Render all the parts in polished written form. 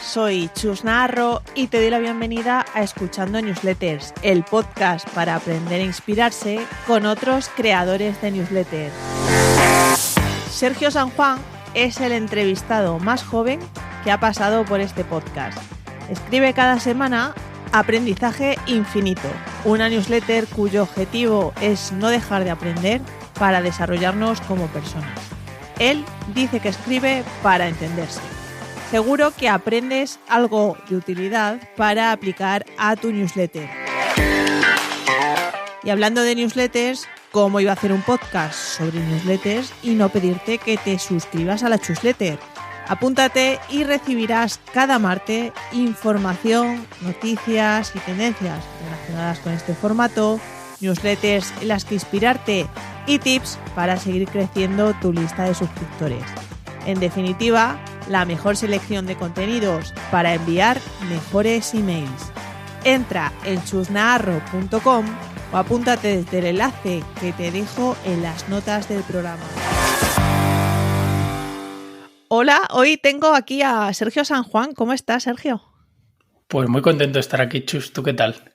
soy Chus Naharro y te doy la bienvenida a Escuchando Newsletters, el podcast para aprender a inspirarse con otros creadores de newsletters. Sergio San Juan es el entrevistado más joven que ha pasado por este podcast. Escribe cada semana Aprendizaje Infinito, una newsletter cuyo objetivo es no dejar de aprender para desarrollarnos como personas. Él dice que escribe para entenderse. Seguro que aprendes algo de utilidad para aplicar a tu newsletter. Y hablando de newsletters, ¿cómo iba a hacer un podcast sobre newsletters y no pedirte que te suscribas a la newsletter? Apúntate y recibirás cada martes información, noticias y tendencias relacionadas con este formato, newsletters en las que inspirarte y tips para seguir creciendo tu lista de suscriptores. En definitiva, la mejor selección de contenidos para enviar mejores emails. Entra en chusnaharro.com o apúntate desde el enlace que te dejo en las notas del programa. Hola, hoy tengo aquí a Sergio San Juan. ¿Cómo estás, Sergio? Pues muy contento de estar aquí, Chus. ¿Tú qué tal?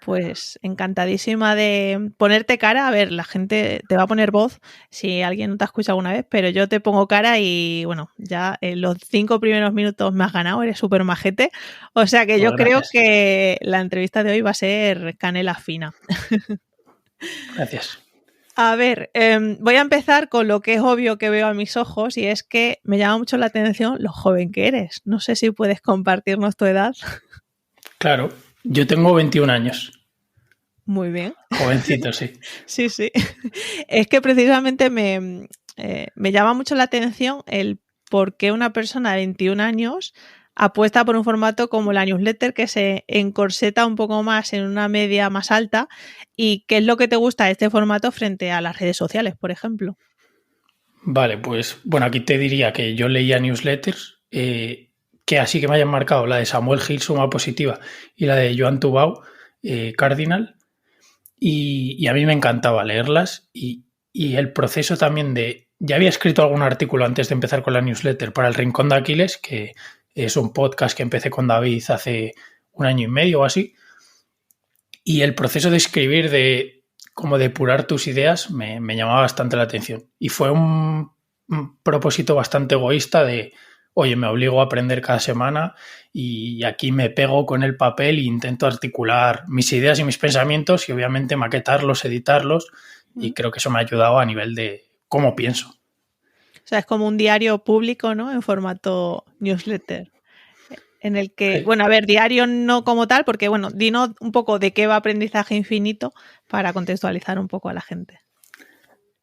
Pues encantadísima de ponerte cara. A ver, la gente te va a poner voz si alguien no te ha escuchado alguna vez, pero yo te pongo cara y bueno, ya en los 5 primeros minutos me has ganado, eres súper majete. O sea que yo creo que la entrevista de hoy va a ser canela fina. Gracias. A ver, voy a empezar con lo que es obvio que veo a mis ojos y es que me llama mucho la atención lo joven que eres. No sé si puedes compartirnos tu edad. Claro, yo tengo 21 años. Muy bien. Jovencito, sí. Sí. Es que precisamente me llama mucho la atención el por qué una persona de 21 años apuesta por un formato como la newsletter que se encorseta un poco más en una media más alta y qué es lo que te gusta de este formato frente a las redes sociales, por ejemplo. Vale, pues bueno, aquí te diría que yo leía newsletters que así que me hayan marcado la de Samuel Gil, Suma Positiva, y la de Joan Tubau, Cardinal, y a mí me encantaba leerlas y el proceso también de... Ya había escrito algún artículo antes de empezar con la newsletter para El Rincón de Aquiles, que es un podcast que empecé con David hace 1 año y medio o así, y el proceso de escribir, de como depurar tus ideas, me llamaba bastante la atención. Y fue un propósito bastante egoísta de, oye, me obligo a aprender cada semana y aquí me pego con el papel e intento articular mis ideas y mis pensamientos y obviamente maquetarlos, editarlos, y creo que eso me ha ayudado a nivel de cómo pienso. O sea, es como un diario público, ¿no? En formato newsletter. En el que, bueno, a ver, diario no como tal, porque, bueno, dinos un poco de qué va Aprendizaje Infinito para contextualizar un poco a la gente.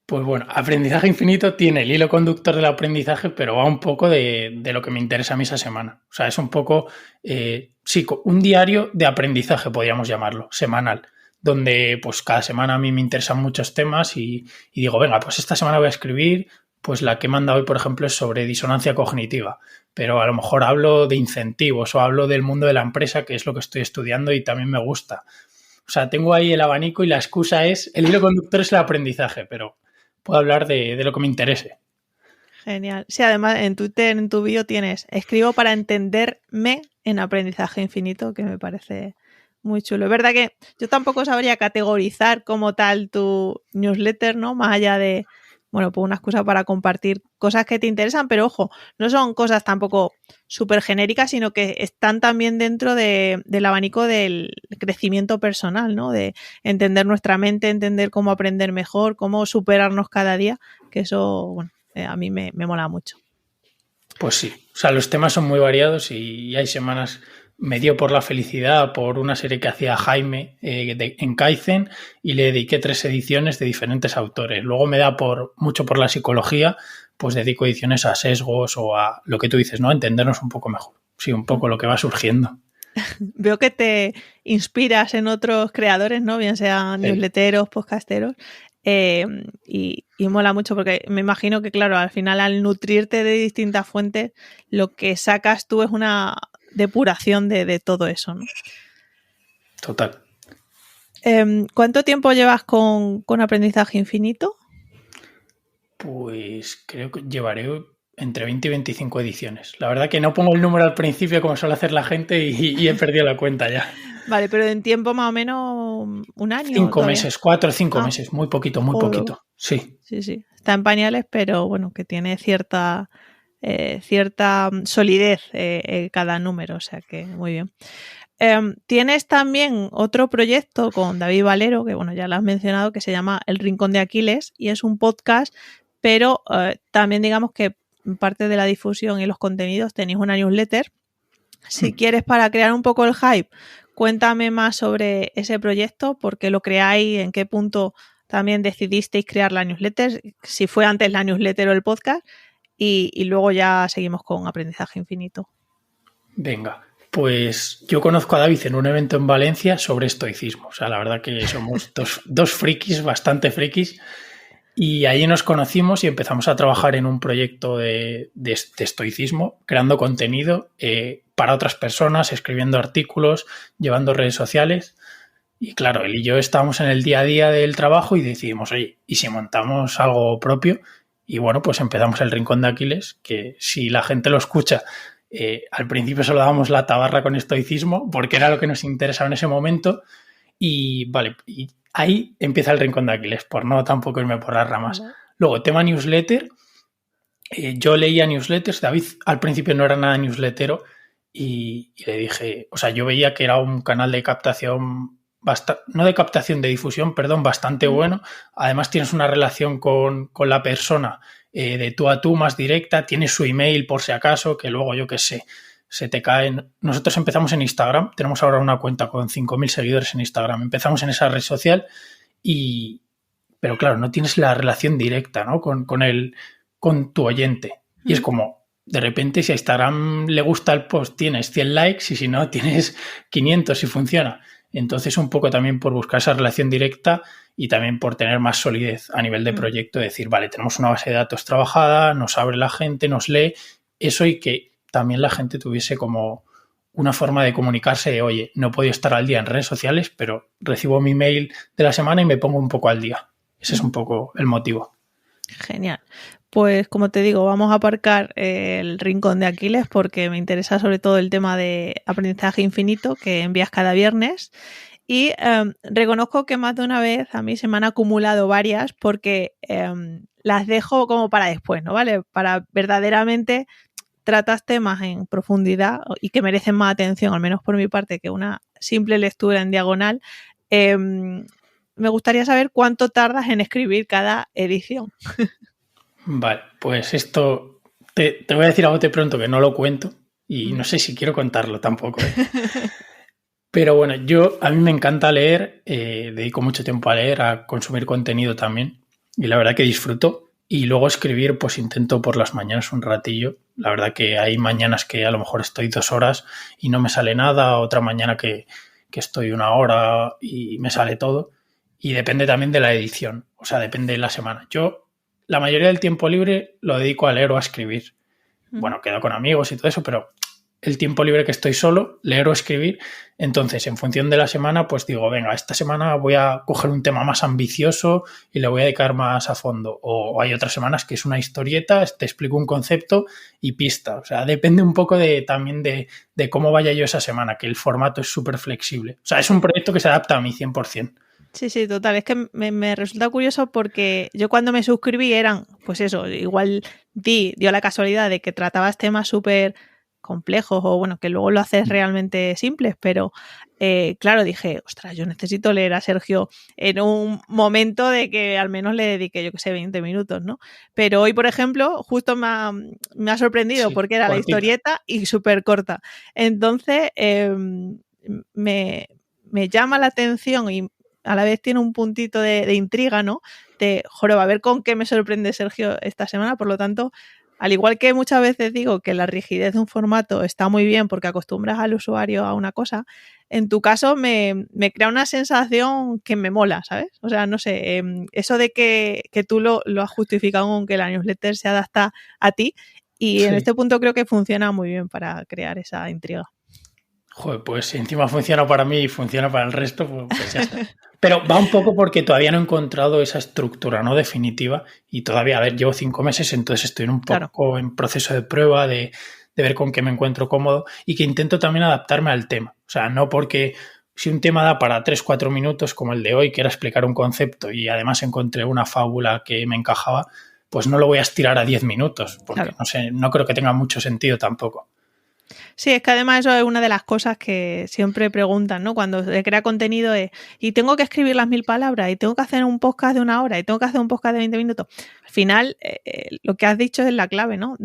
Pues bueno, Aprendizaje Infinito tiene el hilo conductor del aprendizaje, pero va un poco de lo que me interesa a mí esa semana. O sea, es un poco, sí, un diario de aprendizaje, podríamos llamarlo, semanal, donde pues cada semana a mí me interesan muchos temas y digo, venga, pues esta semana voy a escribir, pues la que he mandado hoy, por ejemplo, es sobre disonancia cognitiva, pero a lo mejor hablo de incentivos o hablo del mundo de la empresa, que es lo que estoy estudiando y también me gusta. O sea, tengo ahí el abanico y la excusa es, el hilo conductor es el aprendizaje, pero puedo hablar de lo que me interese. Genial. Sí, además en Twitter, en tu bio tienes, escribo para entenderme en Aprendizaje Infinito, que me parece muy chulo. Es verdad que yo tampoco sabría categorizar como tal tu newsletter, ¿no? Más allá de, bueno, pues una excusa para compartir cosas que te interesan, pero ojo, no son cosas tampoco súper genéricas, sino que están también dentro del abanico del crecimiento personal, ¿no? De entender nuestra mente, entender cómo aprender mejor, cómo superarnos cada día, que eso, bueno, a mí me mola mucho. Pues sí, o sea, los temas son muy variados y hay semanas... Me dio por la felicidad, por una serie que hacía Jaime en Kaizen y le dediqué 3 ediciones de diferentes autores. Luego me da mucho por la psicología, pues dedico ediciones a sesgos o a lo que tú dices, ¿no? A entendernos un poco mejor. Sí, un poco lo que va surgiendo. Veo que te inspiras en otros creadores, ¿no? Bien sean newsletteros, podcasteros. Y mola mucho porque me imagino que, claro, al final al nutrirte de distintas fuentes, lo que sacas tú es una depuración de todo eso, ¿no? Total. ¿Cuánto tiempo llevas con Aprendizaje Infinito? Pues creo que llevaré entre 20 y 25 ediciones. La verdad que no pongo el número al principio como suele hacer la gente y he perdido la cuenta ya. Vale, pero en tiempo más o menos un año 5 todavía. meses, 4 o 5 meses, muy poquito, muy poquito. Sí. Sí. Está en pañales, pero bueno, que tiene cierta solidez cada número, o sea que muy bien. Tienes también otro proyecto con David Valero, que bueno, ya lo has mencionado, que se llama El Rincón de Aquiles y es un podcast, pero también digamos que parte de la difusión y los contenidos tenéis una newsletter. Si quieres, para crear un poco el hype, cuéntame más sobre ese proyecto, por qué lo creáis, en qué punto también decidisteis crear la newsletter, si fue antes la newsletter o el podcast, y luego ya seguimos con Aprendizaje Infinito. Venga, pues yo conozco a David en un evento en Valencia sobre estoicismo. O sea, la verdad que somos dos frikis, bastante frikis. Y ahí nos conocimos y empezamos a trabajar en un proyecto de estoicismo, creando contenido para otras personas, escribiendo artículos, llevando redes sociales. Y claro, él y yo estábamos en el día a día del trabajo y decidimos, oye, ¿y si montamos algo propio? Y bueno, pues empezamos el Rincón de Aquiles, que si la gente lo escucha, al principio solo dábamos la tabarra con estoicismo, porque era lo que nos interesaba en ese momento. Y vale, y ahí empieza el Rincón de Aquiles, por no tampoco irme por las ramas. Vale. Luego, tema newsletter. Yo leía newsletters. David al principio no era nada newslettero y le dije, o sea, yo veía que era un canal de captación, no de captación, de difusión, perdón, bastante bueno. Además tienes una relación con la persona de tú a tú más directa, tienes su email por si acaso, que luego yo qué sé, se te caen. Nosotros empezamos en Instagram, tenemos ahora una cuenta con 5.000 seguidores en Instagram, empezamos en esa red social pero claro, no tienes la relación directa, ¿no? con tu oyente. Y es como, de repente, si a Instagram le gusta el post, tienes 100 likes y si no, tienes 500 si funciona. Entonces, un poco también por buscar esa relación directa y también por tener más solidez a nivel de proyecto, decir, vale, tenemos una base de datos trabajada, nos abre la gente, nos lee, eso y que también la gente tuviese como una forma de comunicarse de, oye, no he podido estar al día en redes sociales, pero recibo mi mail de la semana y me pongo un poco al día. Ese es un poco el motivo. Genial. Pues como te digo, vamos a aparcar el Rincón de Aquiles porque me interesa sobre todo el tema de Aprendizaje Infinito que envías cada viernes y reconozco que más de una vez a mí se me han acumulado varias porque las dejo como para después, ¿no? ¿Vale? Para verdaderamente tratas temas en profundidad y que merecen más atención, al menos por mi parte, que una simple lectura en diagonal. Me gustaría saber cuánto tardas en escribir cada edición. Vale, pues esto te voy a decir a bote pronto que no lo cuento y no sé si quiero contarlo tampoco. Pero bueno, a mí me encanta leer, dedico mucho tiempo a leer, a consumir contenido también y la verdad que disfruto. Y luego escribir, pues intento por las mañanas un ratillo. La verdad que hay mañanas que a lo mejor estoy 2 horas y no me sale nada, otra mañana que estoy 1 hora y me sale todo. Y depende también de la edición, o sea, depende de la semana. Yo la mayoría del tiempo libre lo dedico a leer o a escribir. Bueno, quedo con amigos y todo eso, pero el tiempo libre que estoy solo, leer o escribir. Entonces, en función de la semana, pues digo, venga, esta semana voy a coger un tema más ambicioso y le voy a dedicar más a fondo. O hay otras semanas que es una historieta, te explico un concepto y pista. O sea, depende un poco también de cómo vaya yo esa semana, que el formato es súper flexible. O sea, es un proyecto que se adapta a mí 100%. Sí, total. Es que me resulta curioso porque yo cuando me suscribí eran, pues eso, igual dio la casualidad de que tratabas temas súper complejos o bueno, que luego lo haces realmente simples, pero claro, dije, ostras, yo necesito leer a Sergio en un momento de que al menos le dedique, yo que sé, 20 minutos, ¿no? Pero hoy, por ejemplo, justo me ha sorprendido porque era cortita. La historieta y súper corta. Entonces, me llama la atención y a la vez tiene un puntito de intriga, ¿no? De, joroba, a ver con qué me sorprende Sergio esta semana. Por lo tanto, al igual que muchas veces digo que la rigidez de un formato está muy bien porque acostumbras al usuario a una cosa, en tu caso me crea una sensación que me mola, ¿sabes? O sea, no sé, eso de que tú lo has justificado con que la newsletter se adapta a ti y en este punto creo que funciona muy bien para crear esa intriga. Joder, pues si encima funciona para mí y funciona para el resto, pues ya está. Pero va un poco porque todavía no he encontrado esa estructura no definitiva y todavía, a ver, llevo 5 meses, entonces estoy un poco en proceso de prueba, de ver con qué me encuentro cómodo y que intento también adaptarme al tema. O sea, no porque si un tema da para 3-4 minutos como el de hoy, que era explicar un concepto y además encontré una fábula que me encajaba, pues no lo voy a estirar a 10 minutos, porque no sé, no creo que tenga mucho sentido tampoco. Sí, es que además eso es una de las cosas que siempre preguntan, ¿no? Cuando se crea contenido y tengo que escribir las 1000 palabras, y tengo que hacer un podcast de 1 hora, y tengo que hacer un podcast de 20 minutos. Al final, lo que has dicho es la clave, ¿no?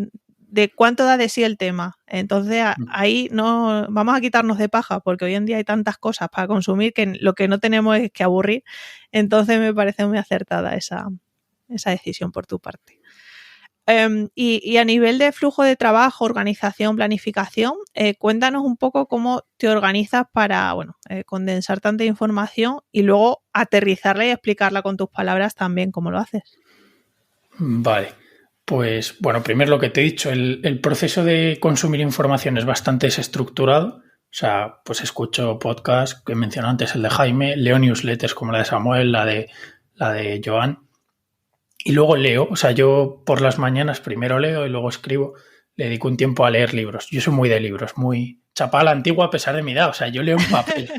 De cuánto da de sí el tema. Entonces, ahí no vamos a quitarnos de paja, porque hoy en día hay tantas cosas para consumir que lo que no tenemos es que aburrir. Entonces, me parece muy acertada esa decisión por tu parte. Y a nivel de flujo de trabajo, organización, planificación, cuéntanos un poco cómo te organizas para condensar tanta información y luego aterrizarla y explicarla con tus palabras también, ¿cómo lo haces? Vale, pues bueno, primero lo que te he dicho, el proceso de consumir información es bastante desestructurado. O sea, pues escucho podcasts que mencioné antes, el de Jaime, leo newsletters como la de Samuel, la de Joan. Y luego leo, o sea, yo por las mañanas primero leo y luego escribo, le dedico un tiempo a leer libros. Yo soy muy de libros, muy chapa a la antigua a pesar de mi edad, o sea, yo leo en papel.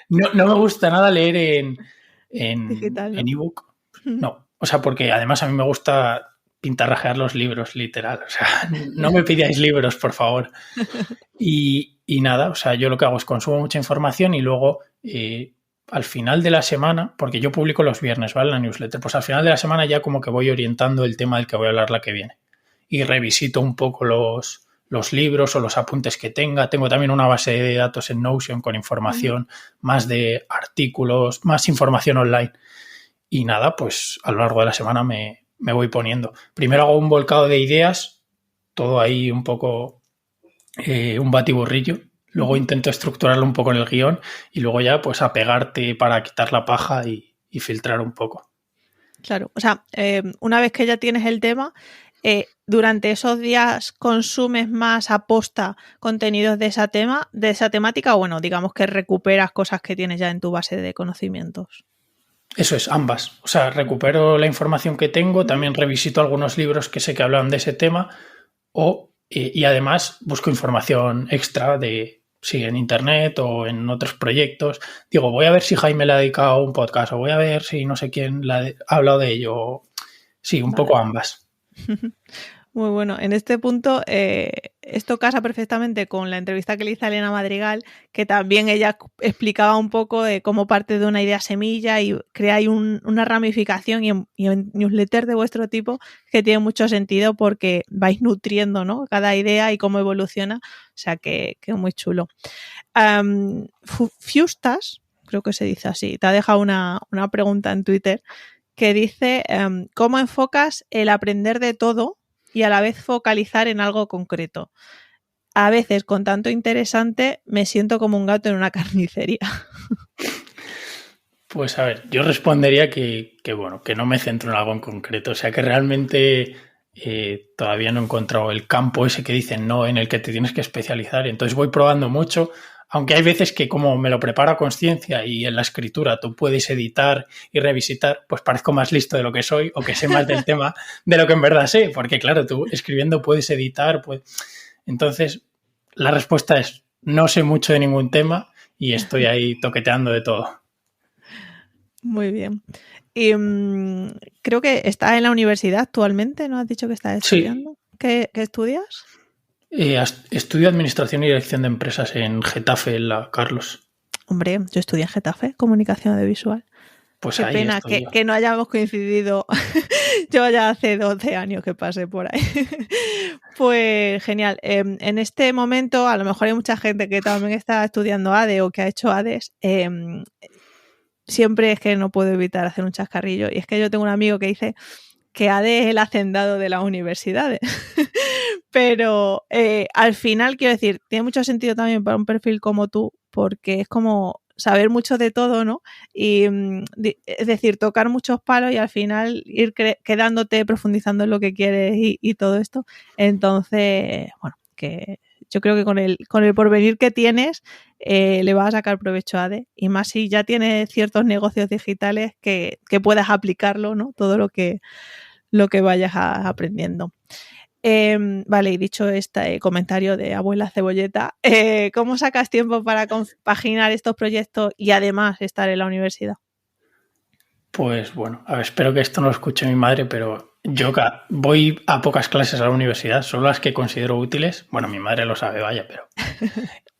No me gusta nada leer Digital, ¿no? en ebook, no. O sea, porque además a mí me gusta pintarrajear los libros, literal. O sea, no me pidáis libros, por favor. Y nada, o sea, yo lo que hago es consumo mucha información y luego al final de la semana, porque yo publico los viernes, ¿vale? La newsletter, pues al final de la semana ya como que voy orientando el tema del que voy a hablar la que viene. Y revisito un poco los libros o los apuntes que tenga. Tengo también una base de datos en Notion con información, más de artículos, más información online. Y nada, pues a lo largo de la semana me voy poniendo. Primero hago un volcado de ideas, todo ahí un poco un batiburrillo. Luego intento estructurarlo un poco en el guión y luego ya pues a pegarte para quitar la paja y filtrar un poco. Claro, o sea, una vez que ya tienes el tema, durante esos días consumes más aposta contenidos de esa temática, o bueno, digamos que recuperas cosas que tienes ya en tu base de conocimientos. Eso es, ambas. O sea, recupero la información que tengo, también revisito algunos libros que sé que hablan de ese tema y además busco información extra de si en internet o en otros proyectos. Digo, voy a ver si Jaime le ha dedicado un podcast o voy a ver si no sé quién ha hablado de ello. Sí, un poco ambas. Muy bueno. En este punto, esto casa perfectamente con la entrevista que le hice a Elena Madrigal, que también ella explicaba un poco de cómo parte de una idea semilla y creáis una ramificación y en newsletter de vuestro tipo que tiene mucho sentido porque vais nutriendo, ¿no?, cada idea y cómo evoluciona. O sea, que muy chulo. Fiustas, creo que se dice así, te ha dejado una pregunta en Twitter que dice, ¿cómo enfocas el aprender de todo y a la vez focalizar en algo concreto? A veces, con tanto interesante, me siento como un gato en una carnicería. Pues a ver, yo respondería que no me centro en algo en concreto. O sea, que realmente todavía no he encontrado el campo ese que dicen no, en el que te tienes que especializar. Entonces voy probando mucho, aunque hay veces que como me lo preparo a conciencia y en la escritura tú puedes editar y revisitar, pues parezco más listo de lo que soy o que sé más del tema de lo que en verdad sé. Porque claro, tú escribiendo puedes editar. Entonces, la respuesta es no sé mucho de ningún tema y estoy ahí toqueteando de todo. Muy bien. Y creo que estás en la universidad actualmente, ¿no? Has dicho que estás estudiando. Sí. ¿Qué estudias? Estudio Administración y Dirección de Empresas en Getafe, en la Carlos. Hombre, yo estudié en Getafe, Comunicación Audiovisual. Pues qué pena que no hayamos coincidido. Yo ya hace 12 años que pasé por ahí. Pues genial. En este momento, a lo mejor hay mucha gente que también está estudiando ADE o que ha hecho ADES. Siempre es que no puedo evitar hacer un chascarrillo. Y es que yo tengo un amigo que dice que ADE es el hacendado de las universidades. Pero al final, quiero decir, tiene mucho sentido también para un perfil como tú, porque es como saber mucho de todo, ¿no? Y es decir, tocar muchos palos y al final ir quedándote, profundizando en lo que quieres y todo esto. Entonces, bueno, que yo creo que con el porvenir que tienes le vas a sacar provecho a ADE, y más si ya tienes ciertos negocios digitales que puedas aplicarlo, ¿no? Todo lo que vayas aprendiendo. Vale, y dicho este comentario de abuela cebolleta, ¿cómo sacas tiempo para compaginar estos proyectos y además estar en la universidad? Pues bueno, a ver, espero que esto no lo escuche mi madre, pero yo voy a pocas clases a la universidad, solo las que considero útiles. Bueno, mi madre lo sabe, vaya, pero...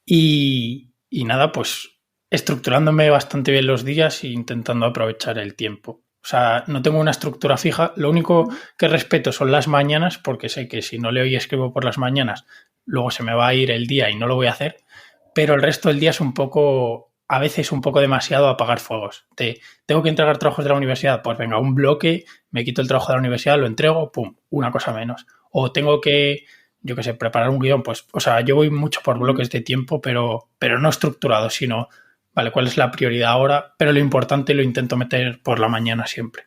Y nada, pues estructurándome bastante bien los días e intentando aprovechar el tiempo. O sea, no tengo una estructura fija. Lo único que respeto son las mañanas, porque sé que si no leo y escribo por las mañanas, luego se me va a ir el día y no lo voy a hacer. Pero el resto del día es a veces un poco demasiado apagar fuegos. Tengo que entregar trabajos de la universidad, pues venga, un bloque, me quito el trabajo de la universidad, lo entrego, pum, una cosa menos. O tengo que, yo qué sé, preparar un guión, pues, o sea, yo voy mucho por bloques de tiempo, pero no estructurado, sino, vale, ¿cuál es la prioridad ahora? Pero lo importante lo intento meter por la mañana siempre.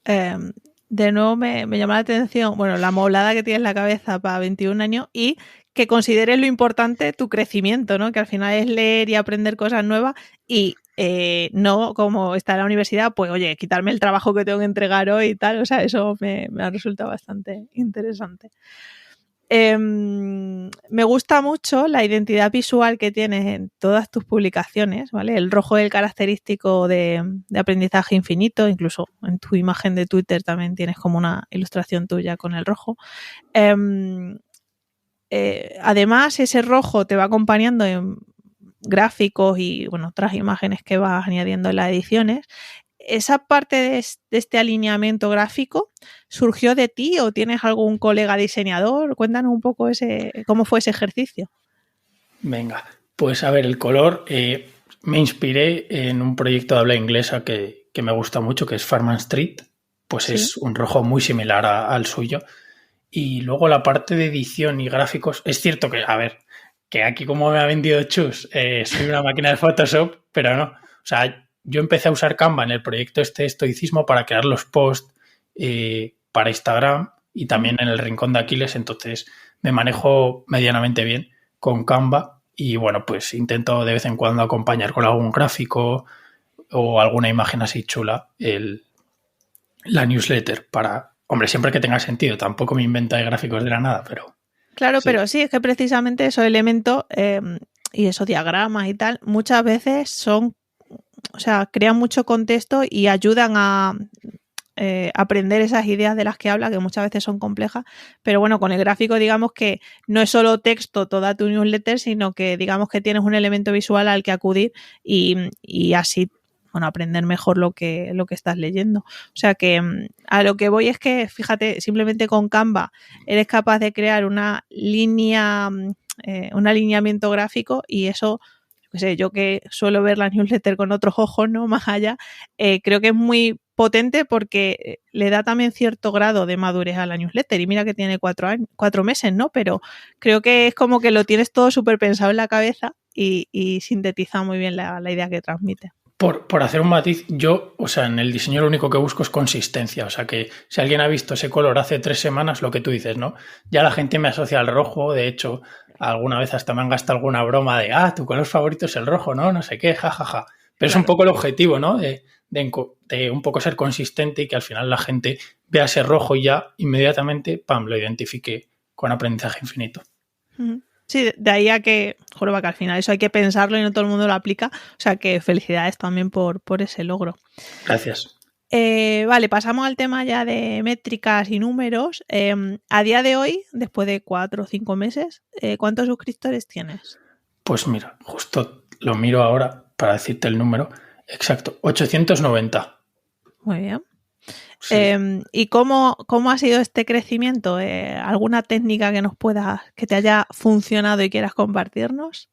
De nuevo me llama la atención, bueno, la moblada que tienes en la cabeza para 21 años y que consideres lo importante tu crecimiento, ¿no? Que al final es leer y aprender cosas nuevas y no como está en la universidad, pues oye, quitarme el trabajo que tengo que entregar hoy y tal, o sea, eso me ha resultado bastante interesante. Me gusta mucho la identidad visual que tienes en todas tus publicaciones, ¿vale? El rojo es el característico de aprendizaje infinito, incluso en tu imagen de Twitter también tienes como una ilustración tuya con el rojo. Además, ese rojo te va acompañando en gráficos y bueno, otras imágenes que vas añadiendo en las ediciones. ¿Esa parte de este alineamiento gráfico surgió de ti o tienes algún colega diseñador? Cuéntanos un poco cómo fue ese ejercicio. Venga, pues a ver, el color, me inspiré en un proyecto de habla inglesa que me gusta mucho, que es Farman Street, pues sí. Es un rojo muy similar al suyo. Y luego la parte de edición y gráficos, es cierto que, a ver, que aquí como me ha vendido Chus, soy una máquina de Photoshop, pero no, o sea, yo empecé a usar Canva en el proyecto estoicismo para crear los posts para Instagram y también en el Rincón de Aquiles, entonces me manejo medianamente bien con Canva y bueno, pues intento de vez en cuando acompañar con algún gráfico o alguna imagen así chula la newsletter para, hombre, siempre que tenga sentido, tampoco me invento de gráficos de la nada, pero... Claro, sí. Pero sí, es que precisamente esos elementos y esos diagramas y tal, muchas veces son, o sea, crean mucho contexto y ayudan a aprender esas ideas de las que habla, que muchas veces son complejas, pero bueno, con el gráfico digamos que no es solo texto toda tu newsletter, sino que digamos que tienes un elemento visual al que acudir y así, bueno, aprender mejor lo que estás leyendo. O sea que a lo que voy es que, fíjate, simplemente con Canva eres capaz de crear una línea, un alineamiento gráfico y eso... Yo que suelo ver la newsletter con otros ojos, ¿no? Más allá, creo que es muy potente porque le da también cierto grado de madurez a la newsletter. Y mira que tiene 4 meses, ¿no? Pero creo que es como que lo tienes todo súper pensado en la cabeza y sintetiza muy bien la idea que transmite. Por hacer un matiz, yo, o sea, en el diseño lo único que busco es consistencia. O sea, que si alguien ha visto ese color hace 3 semanas, lo que tú dices, ¿no? Ya la gente me asocia al rojo. De hecho, alguna vez hasta me han gastado alguna broma de, tu color favorito es el rojo, ¿no? No sé qué, jajaja. Pero claro. Es un poco el objetivo, ¿no? De un poco ser consistente y que al final la gente vea ese rojo y ya inmediatamente, ¡pam!, lo identifique con aprendizaje infinito. Sí, de ahí a que, joroba, que al final eso hay que pensarlo y no todo el mundo lo aplica. O sea que felicidades también por ese logro. Gracias. Vale, pasamos al tema ya de métricas y números. A día de hoy, después de 4 o 5 meses, ¿cuántos suscriptores tienes? Pues mira, justo lo miro ahora para decirte el número exacto. 890. Muy bien. Sí. ¿Y cómo ha sido este crecimiento? ¿Alguna técnica que te haya funcionado y quieras compartirnos?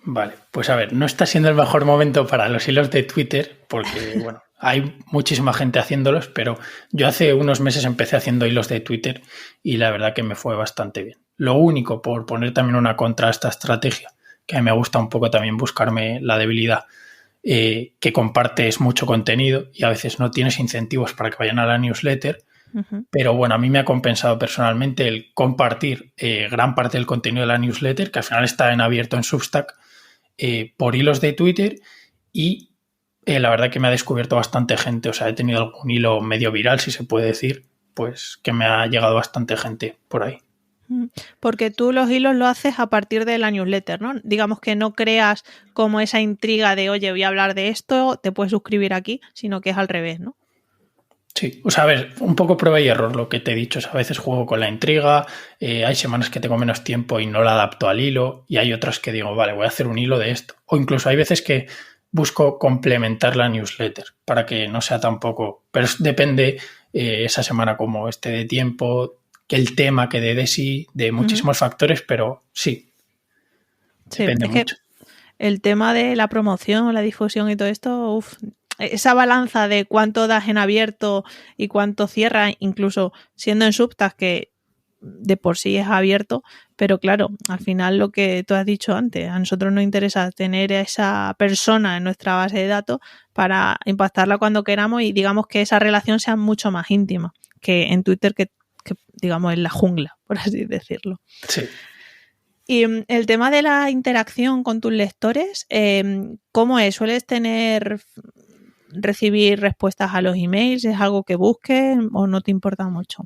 Vale, pues a ver, no está siendo el mejor momento para los hilos de Twitter porque, bueno, hay muchísima gente haciéndolos, pero yo hace unos meses empecé haciendo hilos de Twitter y la verdad que me fue bastante bien. Lo único, por poner también una contra a esta estrategia, que a mí me gusta un poco también buscarme la debilidad, que compartes mucho contenido y a veces no tienes incentivos para que vayan a la newsletter, Pero bueno, a mí me ha compensado personalmente el compartir gran parte del contenido de la newsletter, que al final está en abierto en Substack, por hilos de Twitter y la verdad que me ha descubierto bastante gente. O sea, he tenido algún hilo medio viral, si se puede decir, pues que me ha llegado bastante gente por ahí. Porque tú los hilos lo haces a partir de la newsletter, ¿no? Digamos que no creas como esa intriga de, oye, voy a hablar de esto, te puedes suscribir aquí, sino que es al revés, ¿no? Sí, o sea, a ver, un poco prueba y error lo que te he dicho. O sea, a veces juego con la intriga, hay semanas que tengo menos tiempo y no la adapto al hilo, y hay otras que digo, vale, voy a hacer un hilo de esto. O incluso hay veces que busco complementar la newsletter para que no sea tampoco... Pero depende esa semana como esté de tiempo, que el tema que dé de sí, de muchísimos factores, pero sí, depende mucho. El tema de la promoción, la difusión y todo esto, esa balanza de cuánto das en abierto y cuánto cierra, incluso siendo en Substack, que de por sí es abierto, pero claro, al final lo que tú has dicho antes, a nosotros nos interesa tener a esa persona en nuestra base de datos para impactarla cuando queramos y digamos que esa relación sea mucho más íntima que en Twitter, que digamos es la jungla, por así decirlo. Sí. Y el tema de la interacción con tus lectores, ¿cómo es? ¿Sueles recibir respuestas a los emails? ¿Es algo que busques o no te importa mucho?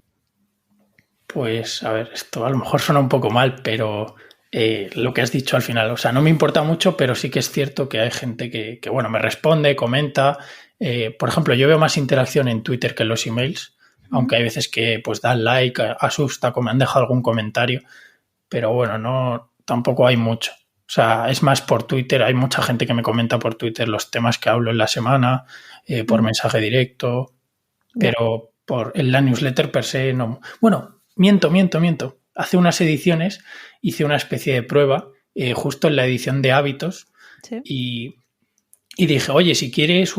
Pues, a ver, esto a lo mejor suena un poco mal, pero lo que has dicho al final, o sea, no me importa mucho, pero sí que es cierto que hay gente que bueno, me responde, comenta. Por ejemplo, yo veo más interacción en Twitter que en los emails, aunque hay veces que pues dan like, asusta, o me han dejado algún comentario. Pero bueno, no, tampoco hay mucho. O sea, es más por Twitter. Hay mucha gente que me comenta por Twitter los temas que hablo en la semana, por mensaje directo, pero en la newsletter per se no. Bueno, miento. Hace unas ediciones hice una especie de prueba, justo en la edición de hábitos, y dije, oye, si quieres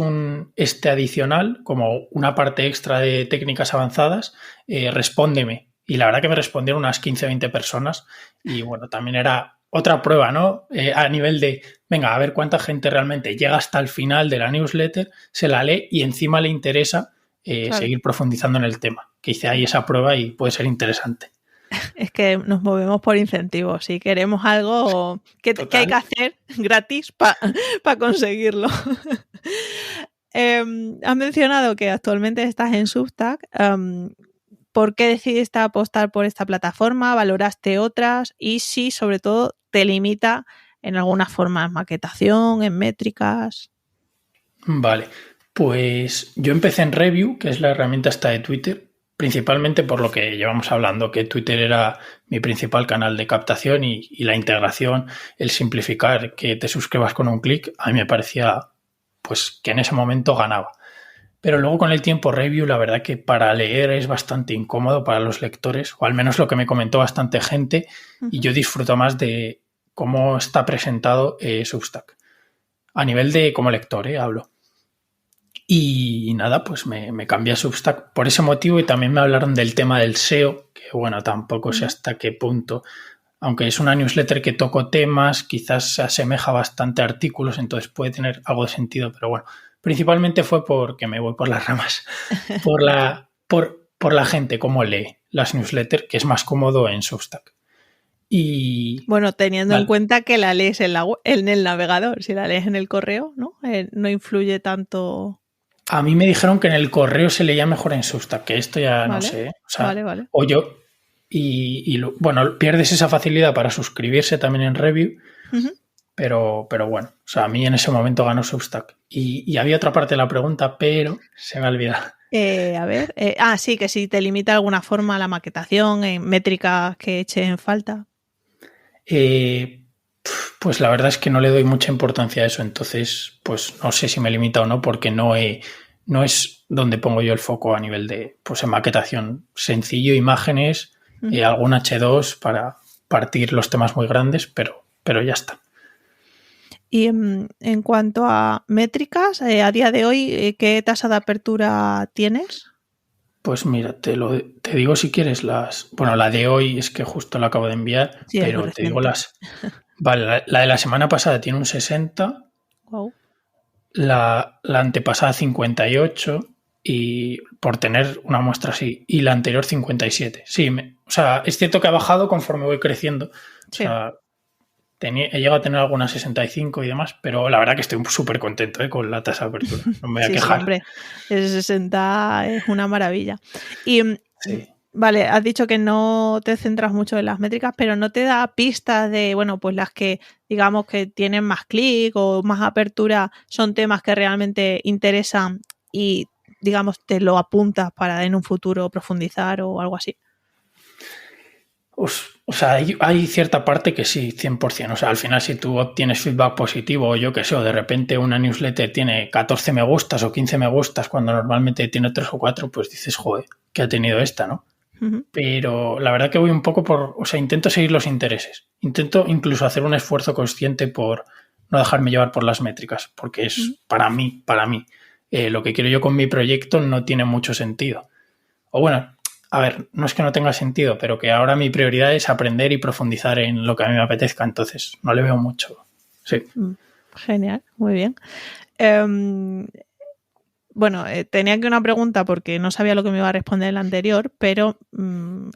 este adicional, como una parte extra de técnicas avanzadas, respóndeme. Y la verdad que me respondieron unas 15, 20 personas y bueno, también era otra prueba, ¿no? A nivel de, venga, a ver cuánta gente realmente llega hasta el final de la newsletter, se la lee y encima le interesa seguir profundizando en el tema. Que hice ahí esa prueba y puede ser interesante. Es que nos movemos por incentivos. Si queremos algo que hay que hacer gratis para conseguirlo. Has mencionado que actualmente estás en Substack. ¿Por qué decidiste apostar por esta plataforma? ¿Valoraste otras? Y si, sobre todo, te limita en alguna forma en maquetación, en métricas. Vale, pues yo empecé en Review, que es la herramienta esta de Twitter, principalmente por lo que llevamos hablando, que Twitter era mi principal canal de captación y la integración, el simplificar que te suscribas con un clic, a mí me parecía pues que en ese momento ganaba. Pero luego con el tiempo Review, la verdad que para leer es bastante incómodo para los lectores, o al menos lo que me comentó bastante gente, y yo disfruto más de cómo está presentado Substack. A nivel de como lector, hablo. Y nada, pues me cambié a Substack por ese motivo y también me hablaron del tema del SEO, que bueno, tampoco sé hasta qué punto. Aunque es una newsletter que toco temas, quizás se asemeja bastante a artículos, entonces puede tener algo de sentido, pero bueno. Principalmente fue porque me voy por las ramas, por la gente, cómo lee las newsletters, que es más cómodo en Substack. Y bueno, teniendo en cuenta que la lees en el navegador, si la lees en el correo, ¿no? No influye tanto. A mí me dijeron que en el correo se leía mejor en Substack, que esto ya no sé. O sea, vale. O yo. Bueno, pierdes esa facilidad para suscribirse también en Review. Pero bueno, o sea, a mí en ese momento ganó Substack. Y había otra parte de la pregunta, pero se me ha olvidado. A ver, sí, que si te limita de alguna forma la maquetación, en métricas que echen en falta. Pues la verdad es que no le doy mucha importancia a eso, entonces pues no sé si me limita o no, porque no es donde pongo yo el foco a nivel de pues en maquetación. Sencillo, imágenes, algún H2 para partir los temas muy grandes, pero ya está. Y en cuanto a métricas, a día de hoy, ¿qué tasa de apertura tienes? Pues mira, te digo si quieres Bueno, la de hoy es que justo la acabo de enviar, sí, pero te digo Vale, la de la semana pasada tiene un 60. Wow. La antepasada 58. y por tener una muestra así, y la anterior 57. Sí, o sea, es cierto que ha bajado conforme voy creciendo. Sí. O sea, he llegado a tener algunas 65 y demás, pero la verdad que estoy súper contento con la tasa de apertura. No me voy a Sí, quejar. hombre, el 60 es una maravilla. Y sí. Vale, has dicho que no te centras mucho en las métricas, pero no te da pistas de, bueno, pues las que digamos que tienen más clic o más apertura son temas que realmente interesan y digamos te lo apuntas para en un futuro profundizar o algo así. O sea, hay cierta parte que sí, 100%. O sea, al final si tú obtienes feedback positivo o yo qué sé, o de repente una newsletter tiene 14 me gustas o 15 me gustas cuando normalmente tiene 3 o 4, pues dices, joder, ¿qué ha tenido esta, no? Uh-huh. Pero la verdad que voy un poco o sea, intento seguir los intereses. Intento incluso hacer un esfuerzo consciente por no dejarme llevar por las métricas, porque es para mí, lo que quiero yo con mi proyecto no tiene mucho sentido. O bueno, a ver, no es que no tenga sentido, pero que ahora mi prioridad es aprender y profundizar en lo que a mí me apetezca, entonces no le veo mucho. Sí. Genial, muy bien. Bueno, tenía aquí una pregunta porque no sabía lo que me iba a responder el anterior, pero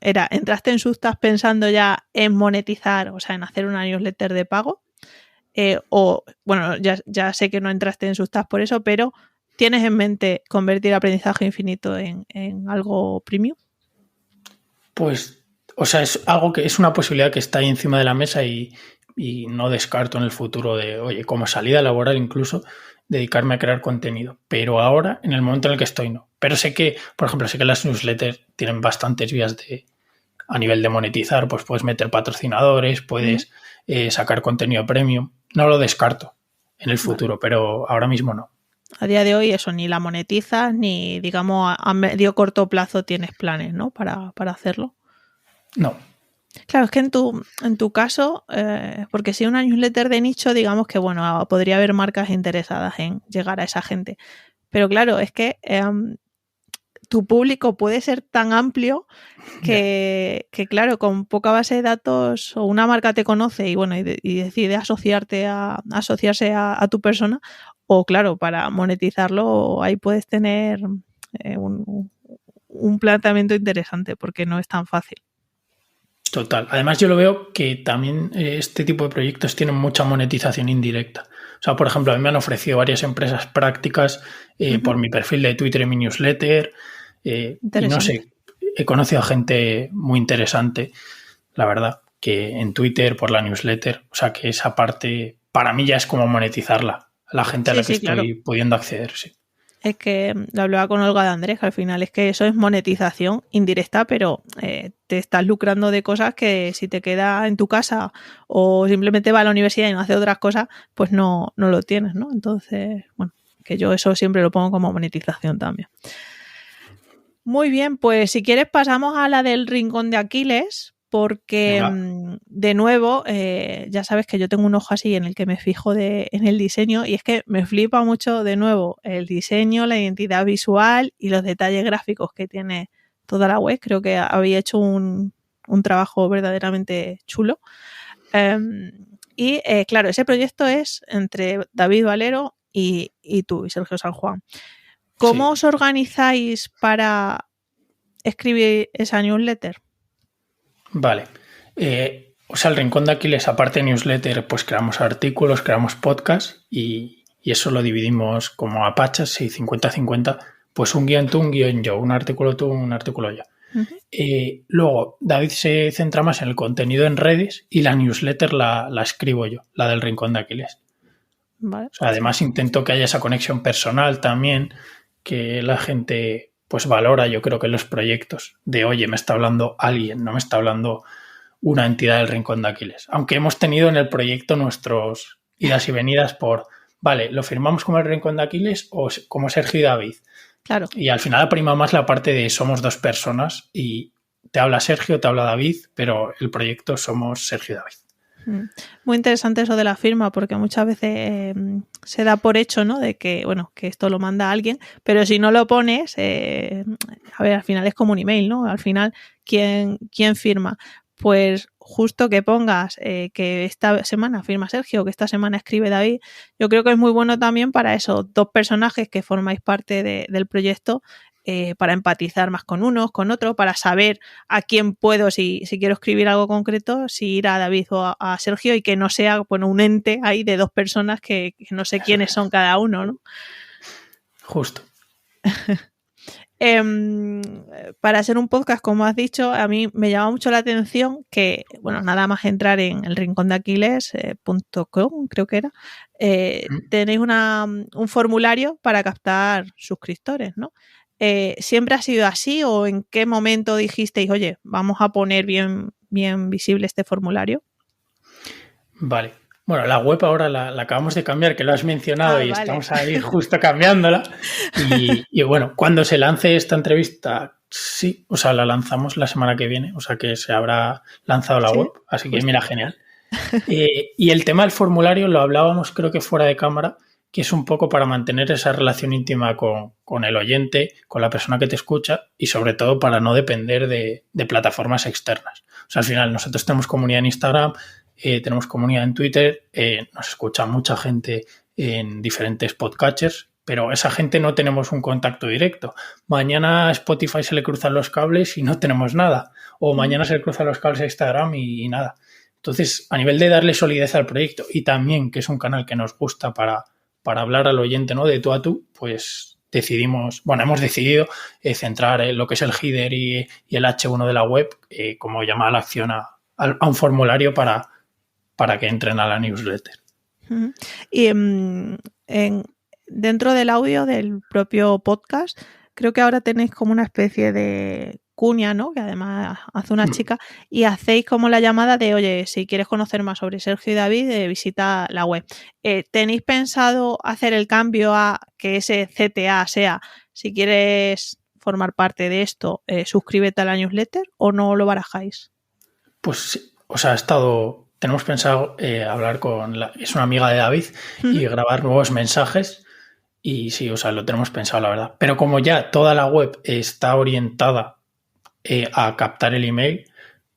¿entraste en Substack pensando ya en monetizar, o sea, en hacer una newsletter de pago? O, bueno, ya sé que no entraste en Substack por eso, pero ¿tienes en mente convertir aprendizaje infinito en algo premium? Pues, o sea, es algo que es una posibilidad que está ahí encima de la mesa y no descarto en el futuro de, oye, como salida laboral incluso, dedicarme a crear contenido. Pero ahora, en el momento en el que estoy, no. Pero sé que, por ejemplo, sé que las newsletters tienen bastantes vías a nivel de monetizar, pues puedes meter patrocinadores, puedes sacar contenido premium. No lo descarto en el futuro, pero ahora mismo no. A día de hoy eso, ni la monetizas, ni digamos a medio corto plazo tienes planes, ¿no? Para hacerlo. No. Claro, es que en tu caso, porque si una newsletter de nicho, digamos que bueno, podría haber marcas interesadas en llegar a esa gente. Pero claro, es que tu público puede ser tan amplio que claro, con poca base de datos o una marca te conoce y bueno, y decide asociarse a tu persona, o claro, para monetizarlo ahí puedes tener un planteamiento interesante porque no es tan fácil. Total. Además, yo lo veo que también este tipo de proyectos tienen mucha monetización indirecta. O sea, por ejemplo, a mí me han ofrecido varias empresas prácticas por mi perfil de Twitter y mi newsletter. Y no sé, he conocido a gente muy interesante, la verdad, que en Twitter por la newsletter. O sea, que esa parte para mí ya es como monetizarla. La gente a la que estoy pudiendo acceder, sí. Es que lo hablaba con Olga de Andrés, que al final es que eso es monetización indirecta, pero te estás lucrando de cosas que si te queda en tu casa o simplemente va a la universidad y no hace otras cosas, pues no lo tienes, ¿no? Entonces, bueno, que yo eso siempre lo pongo como monetización también. Muy bien, pues si quieres pasamos a la del Rincón de Aquiles, porque de nuevo, ya sabes que yo tengo un ojo así en el que me fijo en el diseño y es que me flipa mucho de nuevo el diseño, la identidad visual y los detalles gráficos que tiene toda la web. Creo que había hecho un trabajo verdaderamente chulo. Y claro, ese proyecto es entre David Valero y tú, y Sergio San Juan. ¿Cómo os organizáis para escribir esa newsletter? Vale. O sea, el Rincón de Aquiles, aparte de newsletter, pues creamos artículos, creamos podcasts y eso lo dividimos como a pachas, sí, 50-50, pues un guión tú, un guión yo, un artículo tú, un artículo yo. Uh-huh. Luego, David se centra más en el contenido en redes y la newsletter la escribo yo, la del Rincón de Aquiles. Vale. O sea, además intento que haya esa conexión personal también, que la gente pues valora, yo creo que en los proyectos de, oye, me está hablando alguien, no me está hablando una entidad del Rincón de Aquiles. Aunque hemos tenido en el proyecto nuestros idas y venidas por, vale, ¿lo firmamos como el Rincón de Aquiles o como Sergio y David? Claro. Y al final prima más la parte de somos dos personas y te habla Sergio, te habla David, pero el proyecto somos Sergio y David. Muy interesante eso de la firma, porque muchas veces se da por hecho, ¿no? De que, bueno, que esto lo manda alguien, pero si no lo pones, a ver, al final es como un email, ¿no? Al final, ¿quién firma? pues justo que pongas que esta semana firma Sergio, que esta semana escribe David, yo creo que es muy bueno también para esos dos personajes que formáis parte del proyecto, para empatizar más con unos, con otros, para saber a quién puedo, si quiero escribir algo concreto, si ir a David o a Sergio, y que no sea, bueno, un ente ahí de dos personas que no sé quiénes son cada uno, ¿no? Justo. Para hacer un podcast, como has dicho, a mí me llama mucho la atención que, bueno, nada más entrar en el rincondeaquiles.com, creo que era, tenéis un formulario para captar suscriptores, ¿no? ¿Siempre ha sido así o en qué momento dijisteis, oye, vamos a poner bien visible este formulario? Vale. Bueno, la web ahora la acabamos de cambiar, que lo has mencionado, y vale. Estamos ahí justo cambiándola. Y bueno, cuando se lance esta entrevista, sí, o sea, la lanzamos la semana que viene, o sea que se habrá lanzado la web, así que mira, genial. Y el tema del formulario lo hablábamos, creo que fuera de cámara, que es un poco para mantener esa relación íntima con el oyente, con la persona que te escucha, y sobre todo para no depender de plataformas externas. O sea, al final nosotros tenemos comunidad en Instagram, tenemos comunidad en Twitter, nos escucha mucha gente en diferentes podcatchers, pero esa gente no tenemos un contacto directo. Mañana a Spotify se le cruzan los cables y no tenemos nada. O mañana se le cruzan los cables a Instagram y nada. Entonces, a nivel de darle solidez al proyecto, y también que es un canal que nos gusta para hablar al oyente, ¿no? De tú a tú, pues hemos decidido centrar lo que es el header y el H1 de la web como llamada a la acción a un formulario para que entren a la newsletter. Y dentro del audio del propio podcast, creo que ahora tenéis como una especie de cuña, ¿no? Que además hace una chica, y hacéis como la llamada de, oye, si quieres conocer más sobre Sergio y David, visita la web. ¿Tenéis pensado hacer el cambio a que ese CTA sea, si quieres formar parte de esto, suscríbete a la newsletter, o no lo barajáis? Pues sí, o sea, tenemos pensado hablar es una amiga de David, y grabar nuevos mensajes. Y sí, o sea, lo tenemos pensado, la verdad. Pero como ya toda la web está orientada a captar el email,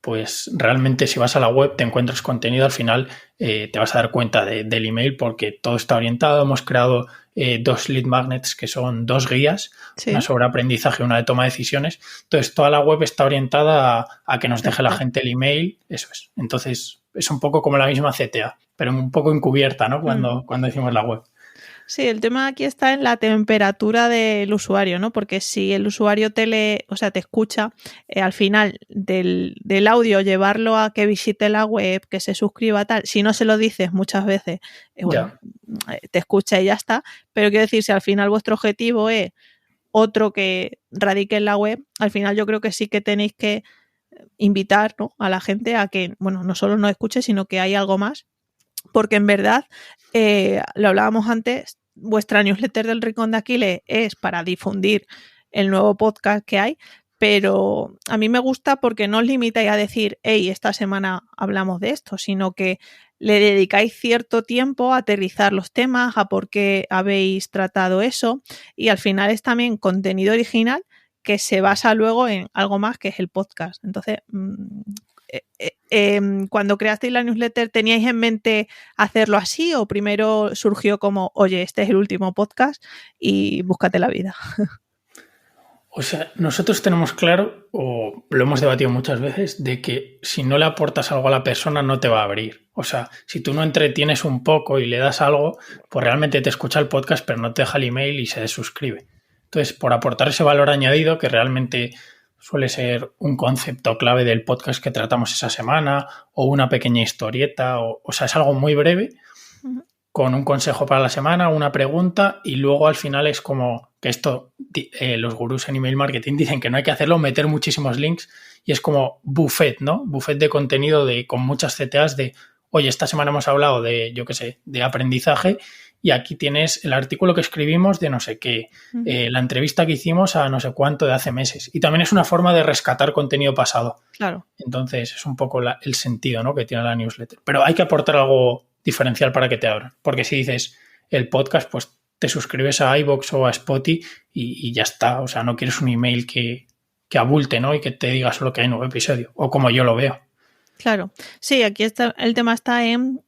pues realmente si vas a la web te encuentras contenido, al final te vas a dar cuenta del email, porque todo está orientado. Hemos creado 2 lead magnets, que son 2 guías, una sobre aprendizaje y una de toma de decisiones. Entonces toda la web está orientada a que nos deje la gente el email, eso es. Entonces es un poco como la misma CTA, pero un poco encubierta, ¿no? Cuando decimos la web. Sí, el tema aquí está en la temperatura del usuario, ¿no? Porque si el usuario te escucha, al final del audio, llevarlo a que visite la web, que se suscriba, tal, si no se lo dices muchas veces, te escucha y ya está. Pero quiero decir, si al final vuestro objetivo es otro que radique en la web, al final yo creo que sí que tenéis que invitar, ¿no?, a la gente a que, bueno, no solo nos escuche, sino que hay algo más. Porque en verdad, lo hablábamos antes, vuestra newsletter del Rincón de Aquiles es para difundir el nuevo podcast que hay, pero a mí me gusta porque no os limitáis a decir, hey, esta semana hablamos de esto, sino que le dedicáis cierto tiempo a aterrizar los temas, a por qué habéis tratado eso, y al final es también contenido original que se basa luego en algo más, que es el podcast. Entonces, cuando creasteis la newsletter, ¿teníais en mente hacerlo así, o primero surgió como, oye, este es el último podcast y búscate la vida? O sea, nosotros tenemos claro, o lo hemos debatido muchas veces, de que si no le aportas algo a la persona no te va a abrir. O sea, si tú no entretienes un poco y le das algo, pues realmente te escucha el podcast pero no te deja el email y se desuscribe. Entonces, por aportar ese valor añadido, que realmente suele ser un concepto clave del podcast que tratamos esa semana, o una pequeña historieta, o sea, es algo muy breve, con un consejo para la semana, una pregunta, y luego al final es como que esto, los gurús en email marketing dicen que no hay que hacerlo, meter muchísimos links, y es como buffet, ¿no? Buffet de contenido con muchas CTAs de, oye, esta semana hemos hablado de, yo qué sé, de aprendizaje, y aquí tienes el artículo que escribimos de no sé qué, la entrevista que hicimos a no sé cuánto de hace meses. Y también es una forma de rescatar contenido pasado. Claro. Entonces es un poco el sentido, ¿no?, que tiene la newsletter. Pero hay que aportar algo diferencial para que te abran. Porque si dices el podcast, pues te suscribes a iVoox o a Spotify y ya está. O sea, no quieres un email que abulte, ¿no?, y que te diga solo que hay nuevo episodio. O como yo lo veo. Claro, sí, aquí el tema está en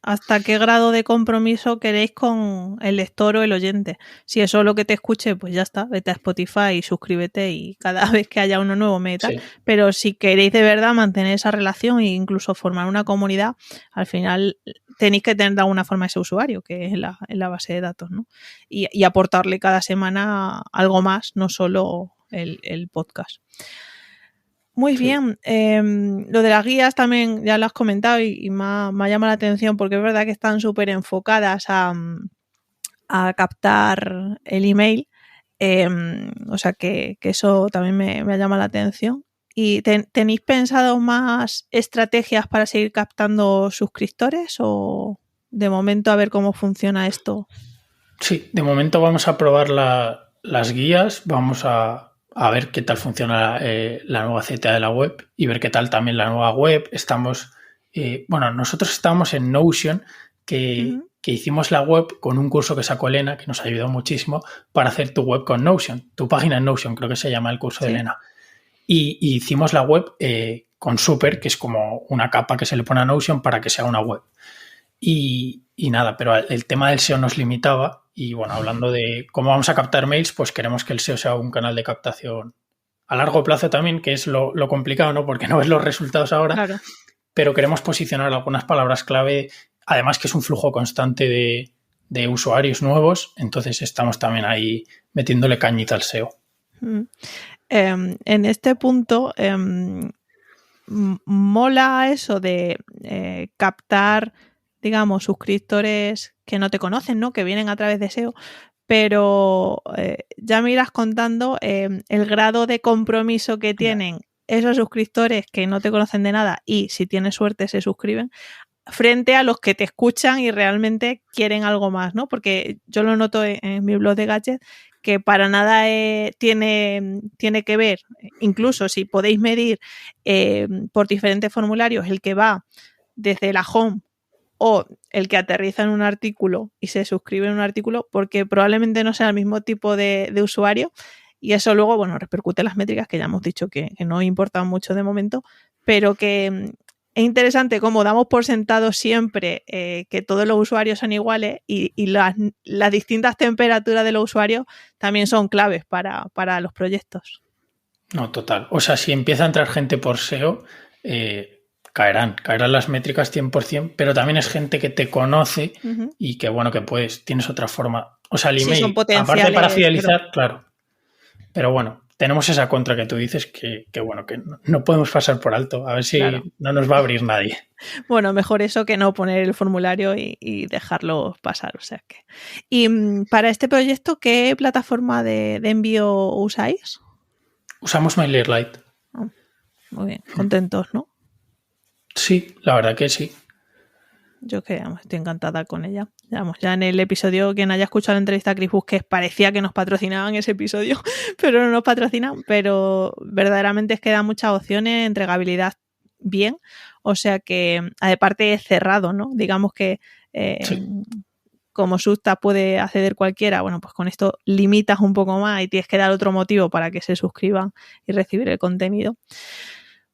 hasta qué grado de compromiso queréis con el lector o el oyente. Si eso es lo que te escuche, pues ya está, vete a Spotify y suscríbete y cada vez que haya uno nuevo meta. Sí. Pero si queréis de verdad mantener esa relación e incluso formar una comunidad, al final tenéis que tener de alguna forma ese usuario, que es la base de datos, ¿no? Y aportarle cada semana algo más, no solo el podcast. Muy sí. Bien, lo de las guías también ya lo has comentado y me ha llamado la atención porque es verdad que están súper enfocadas a captar el email, o sea que eso también me ha llamado la atención. ¿Y tenéis pensado más estrategias para seguir captando suscriptores o de momento a ver cómo funciona esto? Sí, de momento vamos a probar las guías, vamos a ver qué tal funciona la nueva CTA de la web y ver qué tal también la nueva web. Estamos, nosotros estábamos en Notion, que hicimos la web con un curso que sacó Elena, que nos ayudó muchísimo para hacer tu web con Notion, tu página en Notion, creo que se llama el curso de Elena. Y hicimos la web con Super, que es como una capa que se le pone a Notion para que sea una web. Y nada, pero el tema del SEO nos limitaba. Y bueno, hablando de cómo vamos a captar mails, pues queremos que el SEO sea un canal de captación a largo plazo también, que es lo complicado, ¿no? Porque no ves los resultados ahora, claro. Pero queremos posicionar algunas palabras clave, además que es un flujo constante de usuarios nuevos, entonces estamos también ahí metiéndole cañita al SEO. En este punto, mola eso de captar, digamos, suscriptores que no te conocen, ¿no? Que vienen a través de SEO, pero ya me irás contando el grado de compromiso que tienen esos suscriptores que no te conocen de nada y si tienes suerte se suscriben frente a los que te escuchan y realmente quieren algo más, ¿no? Porque yo lo noto en mi blog de gadgets que para nada tiene que ver, incluso si podéis medir por diferentes formularios el que va desde la home o el que aterriza en un artículo y se suscribe en un artículo, porque probablemente no sea el mismo tipo de usuario y eso luego, bueno, repercute en las métricas que ya hemos dicho que no importan mucho de momento, pero que es interesante cómo damos por sentado siempre que todos los usuarios son iguales y las distintas temperaturas de los usuarios también son claves para los proyectos. No, total. O sea, si empieza a entrar gente por SEO, caerán las métricas 100%, pero también es gente que te conoce y que, bueno, que pues tienes otra forma. O sea, el email, aparte para fidelizar, claro. Pero bueno, tenemos esa contra que tú dices que bueno, que no podemos pasar por alto. A ver si no nos va a abrir nadie. Bueno, mejor eso que no poner el formulario y dejarlo pasar. O sea que. Y para este proyecto, ¿qué plataforma de envío usáis? Usamos MailerLite. Oh, muy bien, contentos, ¿no? Sí, la verdad que sí. Yo que estoy encantada con ella. Ya en el episodio, quien haya escuchado la entrevista a Chris Busquets, parecía que nos patrocinaban ese episodio, pero no nos patrocinan. Pero verdaderamente es que da muchas opciones, entregabilidad bien. O sea que, aparte es cerrado, ¿no? Digamos que como Substack puede acceder cualquiera, bueno, pues con esto limitas un poco más y tienes que dar otro motivo para que se suscriban y recibir el contenido.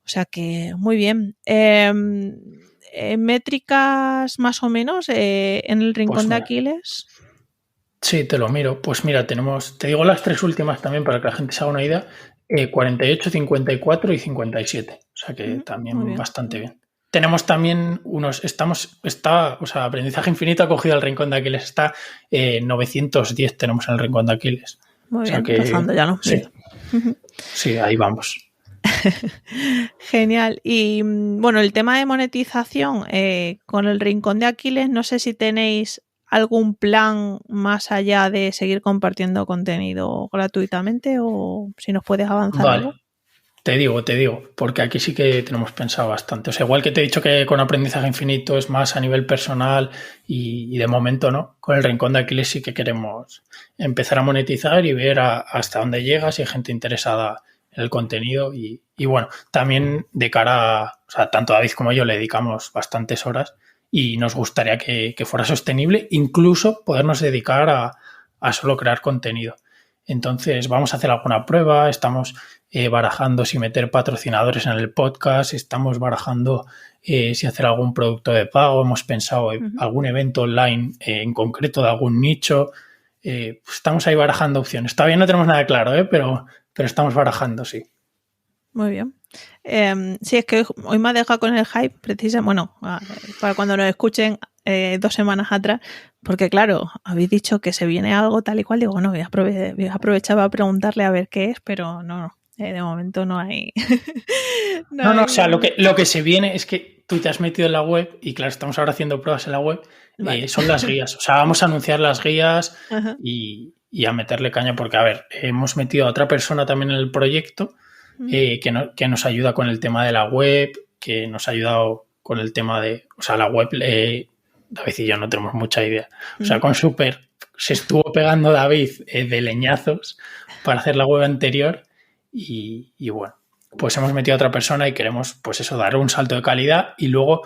O sea que, muy bien. Métricas más o menos en el rincón pues de Aquiles. Sí, te lo miro. Pues mira, te digo las tres últimas también para que la gente se haga una idea. 48, 54 y 57. O sea que también bastante bien. Tenemos también Aprendizaje Infinito ha cogido el rincón de Aquiles. Está 910 tenemos en el rincón de Aquiles. Muy bien, pasando ya los sí. Sí, ahí vamos. Genial. Y bueno, el tema de monetización con el rincón de Aquiles, no sé si tenéis algún plan más allá de seguir compartiendo contenido gratuitamente o si nos puedes avanzar algo. Te digo, porque aquí sí que tenemos pensado bastante. O sea, igual que te he dicho que con Aprendizaje Infinito es más a nivel personal y de momento no, con el rincón de Aquiles sí que queremos empezar a monetizar y ver hasta dónde llega, si hay gente interesada en el contenido y bueno, también de cara o sea, tanto David como yo le dedicamos bastantes horas y nos gustaría que fuera sostenible, incluso podernos dedicar a solo crear contenido. Entonces vamos a hacer alguna prueba, estamos barajando si meter patrocinadores en el podcast, estamos barajando si hacer algún producto de pago, hemos pensado en algún evento online en concreto de algún nicho. Pues estamos ahí barajando opciones. Todavía no tenemos nada claro, pero estamos barajando, sí. Muy bien. Sí, es que hoy me ha dejado con el hype, precisamente, para cuando nos escuchen 2 semanas atrás, porque claro, habéis dicho que se viene algo tal y cual, digo, no, voy a aprovechar para preguntarle a ver qué es, pero no, de momento no hay. No, o sea, lo que se viene es que tú te has metido en la web y claro, estamos ahora haciendo pruebas en la web, vale. Son las guías, o sea, vamos a anunciar las guías y a meterle caña porque, a ver, hemos metido a otra persona también en el proyecto que nos ayuda con el tema de la web, que nos ha ayudado con el tema de, o sea, la web, David y yo no tenemos mucha idea, o sea, con Super se estuvo pegando David de leñazos para hacer la web anterior y bueno, pues hemos metido a otra persona y queremos, pues eso, dar un salto de calidad y luego,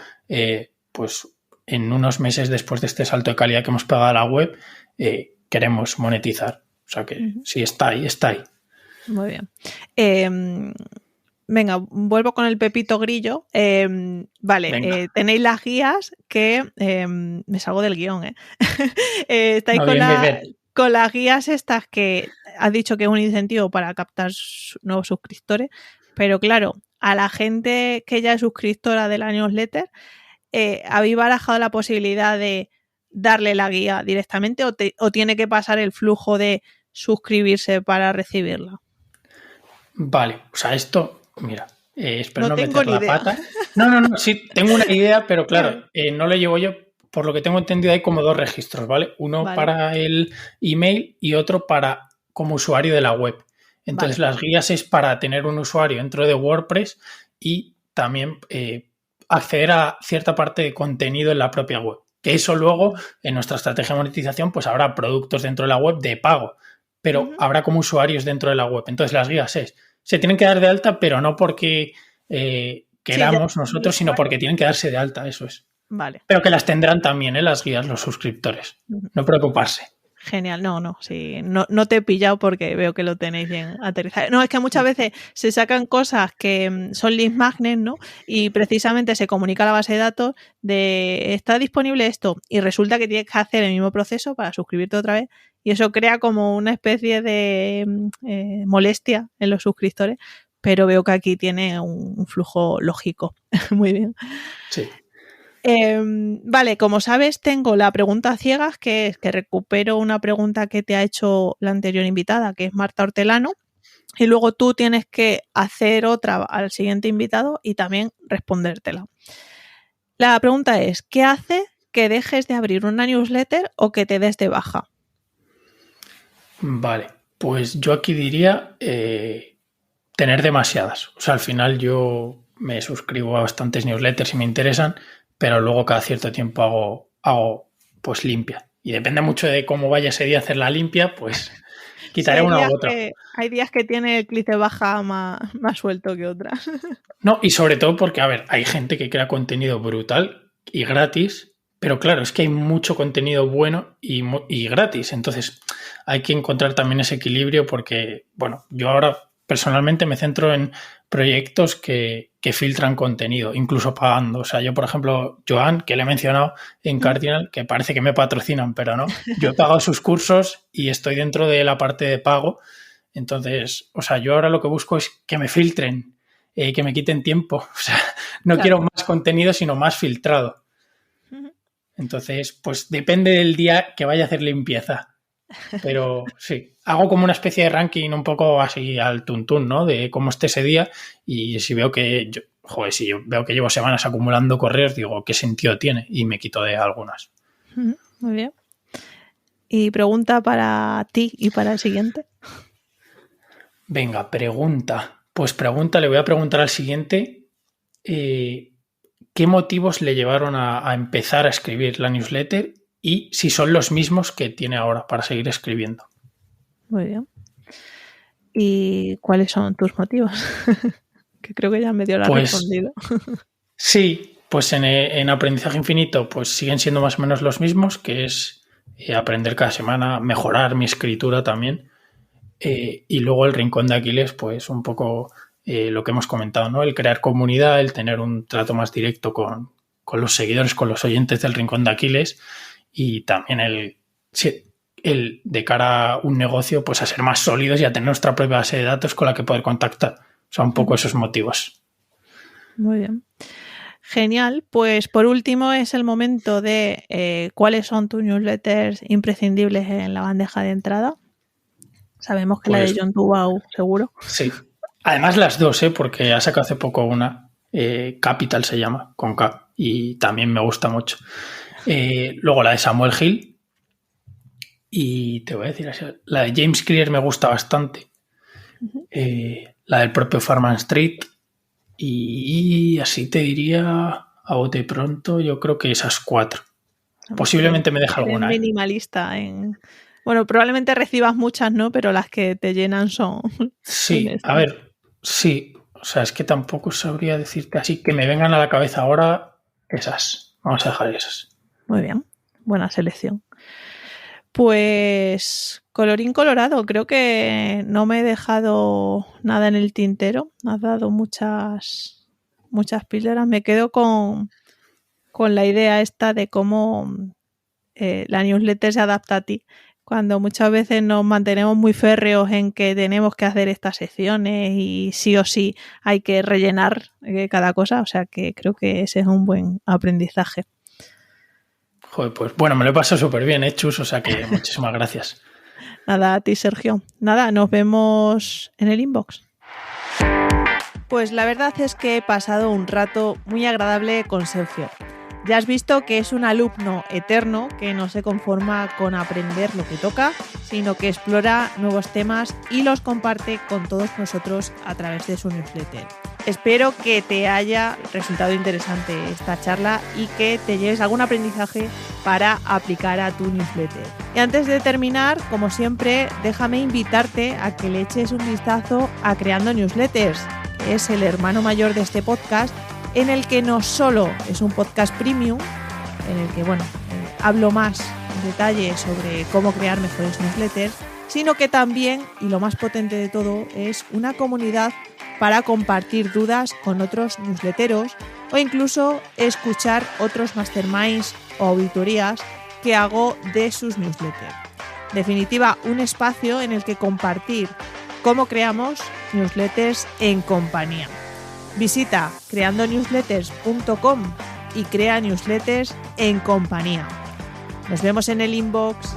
pues en unos meses después de este salto de calidad que hemos pegado a la web, queremos monetizar. O sea que sí, está ahí. Muy bien. Venga, vuelvo con el Pepito Grillo. Vale, tenéis las guías que... me salgo del guión, estáis con las guías estas que has dicho que es un incentivo para captar nuevos suscriptores, pero claro, a la gente que ya es suscriptora de la newsletter, ¿habéis barajado la posibilidad de darle la guía directamente o tiene que pasar el flujo de suscribirse para recibirla? Vale, o sea, esto, mira, espero no meter la pata. No, sí, tengo una idea, pero claro, no lo llevo yo. Por lo que tengo entendido hay como 2 registros, ¿vale? Uno para el email y otro para como usuario de la web. Entonces las guías es para tener un usuario dentro de WordPress y también acceder a cierta parte de contenido en la propia web. Que eso luego, en nuestra estrategia de monetización, pues habrá productos dentro de la web de pago, pero habrá como usuarios dentro de la web. Entonces las guías se tienen que dar de alta, pero no porque queramos nosotros, sino porque tienen que darse de alta, eso es. Vale. Pero que las tendrán también, las guías, los suscriptores. No preocuparse. Genial, sí, no te he pillado porque veo que lo tenéis bien aterrizado. No, es que muchas veces se sacan cosas que son link magnets, ¿no? Y precisamente se comunica a la base de datos de está disponible esto y resulta que tienes que hacer el mismo proceso para suscribirte otra vez y eso crea como una especie de molestia en los suscriptores, pero veo que aquí tiene un flujo lógico. Muy bien. Sí. Vale, como sabes, tengo la pregunta ciegas, que es que recupero una pregunta que te ha hecho la anterior invitada, que es Marta Hortelano, y luego tú tienes que hacer otra al siguiente invitado y también respondértela. La pregunta es, ¿qué hace que dejes de abrir una newsletter o que te des de baja? Vale, pues yo aquí diría tener demasiadas. O sea, al final yo me suscribo a bastantes newsletters y me interesan, pero luego cada cierto tiempo hago pues limpia. Y depende mucho de cómo vaya ese día a hacer la limpia, pues quitaré una u otra. Hay días que tiene el clic de baja más suelto que otras. No, y sobre todo porque, a ver, hay gente que crea contenido brutal y gratis, pero claro, es que hay mucho contenido bueno y gratis. Entonces hay que encontrar también ese equilibrio porque, bueno, yo ahora personalmente me centro en proyectos que filtran contenido, incluso pagando. O sea, yo, por ejemplo, Joan, que le he mencionado en Cardinal, que parece que me patrocinan, pero no. Yo he pagado sus cursos y estoy dentro de la parte de pago. Entonces, o sea, yo ahora lo que busco es que me filtren, que me quiten tiempo. O sea, no quiero más contenido, sino más filtrado. Entonces, pues depende del día que vaya a hacer limpieza. Pero sí, hago como una especie de ranking un poco así al tuntún, ¿no? De cómo esté ese día y si veo que si yo veo que llevo semanas acumulando correos, digo, ¿qué sentido tiene? Y me quito de algunas. Muy bien. ¿Y pregunta para ti y para el siguiente? Venga, pregunta. Pues le voy a preguntar al siguiente ¿qué motivos le llevaron a empezar a escribir la newsletter? Y si son los mismos que tiene ahora para seguir escribiendo. Muy bien. ¿Y cuáles son tus motivos? Que creo que ya medio lo has respondido. Sí, pues en Aprendizaje Infinito pues siguen siendo más o menos los mismos, que es aprender cada semana, mejorar mi escritura también. Y luego el rincón de Aquiles, pues un poco lo que hemos comentado, ¿no? El crear comunidad, el tener un trato más directo con los seguidores, con los oyentes del rincón de Aquiles, y también el de cara a un negocio, pues a ser más sólidos y a tener nuestra propia base de datos con la que poder contactar. O sea, un poco esos motivos. Muy bien. Genial. Pues por último es el momento de cuáles son tus newsletters imprescindibles en la bandeja de entrada. Sabemos que pues, la de John Tubau, seguro. Sí. Además las dos, porque ha sacado hace poco una, Capital se llama, con K, y también me gusta mucho. Luego la de Samuel Hill. Y te voy a decir así, la de James Clear me gusta bastante. Uh-huh. La del propio Farman Street. Y así te diría, a bote pronto, yo creo que esas 4. Posiblemente me deja alguna. Minimalista en... Bueno, probablemente recibas muchas, ¿no? Pero las que te llenan son... Sí, a ver, sí. O sea, es que tampoco sabría decirte así que me vengan a la cabeza ahora esas. Vamos a dejar esas. Muy bien, buena selección. Pues colorín colorado, creo que no me he dejado nada en el tintero. Has dado muchas píldoras. Me quedo con la idea esta de cómo la newsletter se adapta a ti. Cuando muchas veces nos mantenemos muy férreos en que tenemos que hacer estas secciones y sí o sí hay que rellenar cada cosa. O sea que creo que ese es un buen aprendizaje. Joder, pues bueno, me lo he pasado súper bien, Chus, o sea que muchísimas gracias. Nada, a ti, Sergio. Nada, nos vemos en el inbox. Pues la verdad es que he pasado un rato muy agradable con Sergio. Ya has visto que es un alumno eterno que no se conforma con aprender lo que toca, sino que explora nuevos temas y los comparte con todos nosotros a través de su newsletter. Espero que te haya resultado interesante esta charla y que te lleves algún aprendizaje para aplicar a tu newsletter. Y antes de terminar, como siempre, déjame invitarte a que le eches un vistazo a Creando Newsletters, que es el hermano mayor de este podcast, en el que no solo es un podcast premium, en el que hablo más en detalle sobre cómo crear mejores newsletters, sino que también, y lo más potente de todo, es una comunidad para compartir dudas con otros newsletteros o incluso escuchar otros masterminds o auditorías que hago de sus newsletters. En definitiva, un espacio en el que compartir cómo creamos newsletters en compañía. Visita creandonewsletters.com y crea newsletters en compañía. Nos vemos en el inbox.